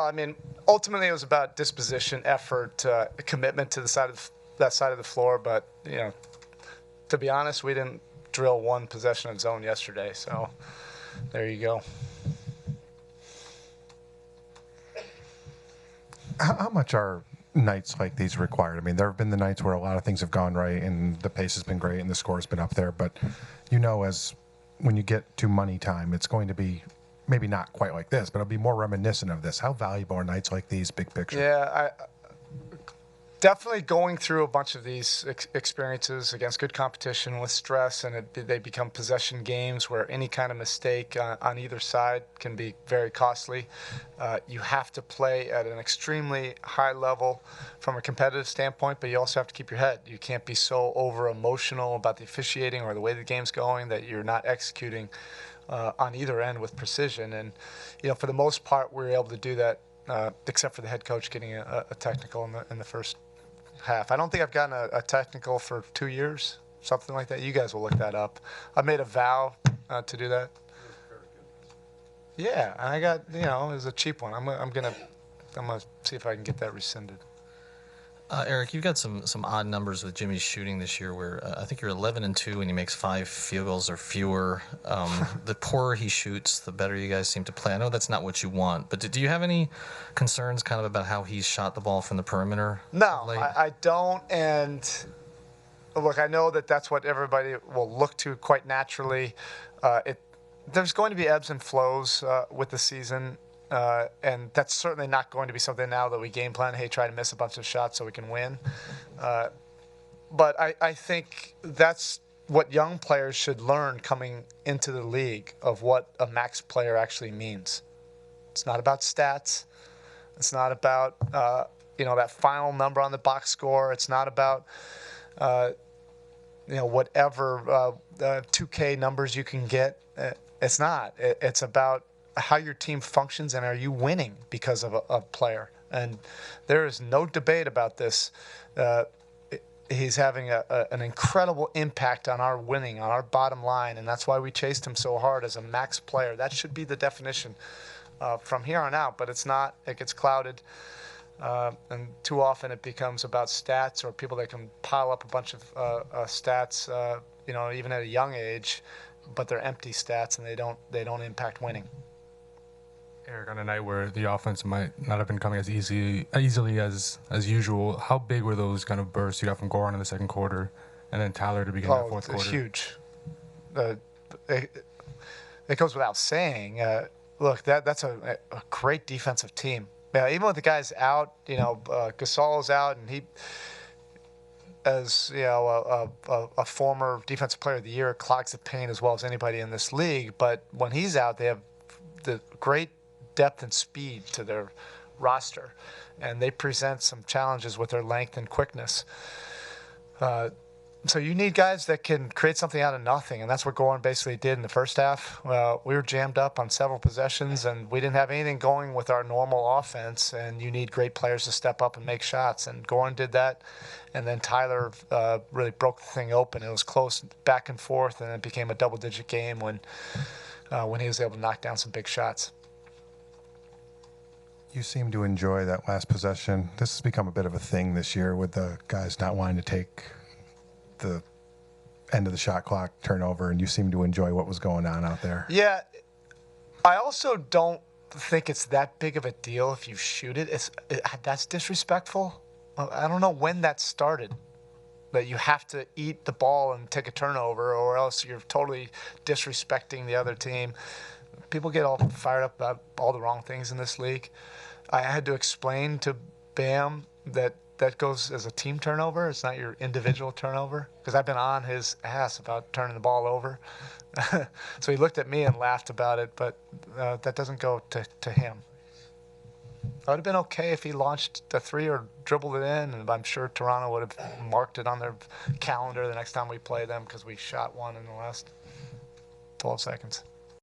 I mean, ultimately it was about disposition, effort, commitment to that side of the floor. But to be honest, we didn't drill one possession of zone yesterday. So there you go. How much are nights like these required? I mean, there have been the nights where a lot of things have gone right and the pace has been great and the score has been up there. But as when you get to money time, it's going to be maybe not quite like this, but it'll be more reminiscent of this. How valuable are nights like these, big picture? Yeah, definitely going through a bunch of these experiences against good competition with stress, and they become possession games where any kind of mistake on either side can be very costly. You have to play at an extremely high level from a competitive standpoint, but you also have to keep your head. You can't be so over-emotional about the officiating or the way the game's going that you're not executing on either end with precision. And, for the most part, we were able to do that, except for the head coach getting a technical in the first half. I don't think I've gotten a technical for 2 years, something like that. You guys will look that up. I made a vow to do that. Yeah, and I got, it was a cheap one. I'm gonna see if I can get that rescinded. Erik, you've got some odd numbers with Jimmy's shooting this year, where I think you're 11-2 when he makes 5 field goals or fewer. The poorer he shoots, the better you guys seem to play. I know that's not what you want, but do you have any concerns kind of about how he's shot the ball from the perimeter? No, I don't. And look, I know that's what everybody will look to quite naturally. There's going to be ebbs and flows with the season. And that's certainly not going to be something now that we game plan, hey, try to miss a bunch of shots so we can win. But I think that's what young players should learn coming into the league, of what a max player actually means. It's not about stats. It's not about, that final number on the box score. It's not about, whatever 2K numbers you can get. It's not. It's about how your team functions, and are you winning because of a player. And there is no debate about this. He's having an incredible impact on our winning, on our bottom line, and that's why we chased him so hard as a max player. That should be the definition from here on out, but it's not. It gets clouded, and too often it becomes about stats, or people that can pile up a bunch of stats, even at a young age, but they're empty stats and they don't impact winning. Erik, on a night where the offense might not have been coming as easily as usual, how big were those kind of bursts you got from Goran in the second quarter, and then Tyler to begin the fourth quarter? Huge. It goes without saying. Look, that's a great defensive team. Even with the guys out, Gasol's out, and he, as a former defensive player of the year, clogs the paint as well as anybody in this league. But when he's out, they have the great depth and speed to their roster, and they present some challenges with their length and quickness. So you need guys that can create something out of nothing, and that's what Goran basically did in the first half. We were jammed up on several possessions, and we didn't have anything going with our normal offense, and you need great players to step up and make shots, and Goran did that. And then Tyler really broke the thing open. It was close back and forth, and it became a double-digit game when he was able to knock down some big shots. You seem to enjoy that last possession. This has become a bit of a thing this year, with the guys not wanting to take the end of the shot clock turnover, and you seem to enjoy what was going on out there. Yeah, I also don't think it's that big of a deal if you shoot it. That's disrespectful. I don't know when that started, that you have to eat the ball and take a turnover, or else you're totally disrespecting the other team. People get all fired up about all the wrong things in this league. I had to explain to Bam that goes as a team turnover. It's not your individual turnover, because I've been on his ass about turning the ball over. So he looked at me and laughed about it, but that doesn't go to him. It would have been okay if he launched the three or dribbled it in, and I'm sure Toronto would have marked it on their calendar the next time we play them, because we shot one in the last 12 seconds.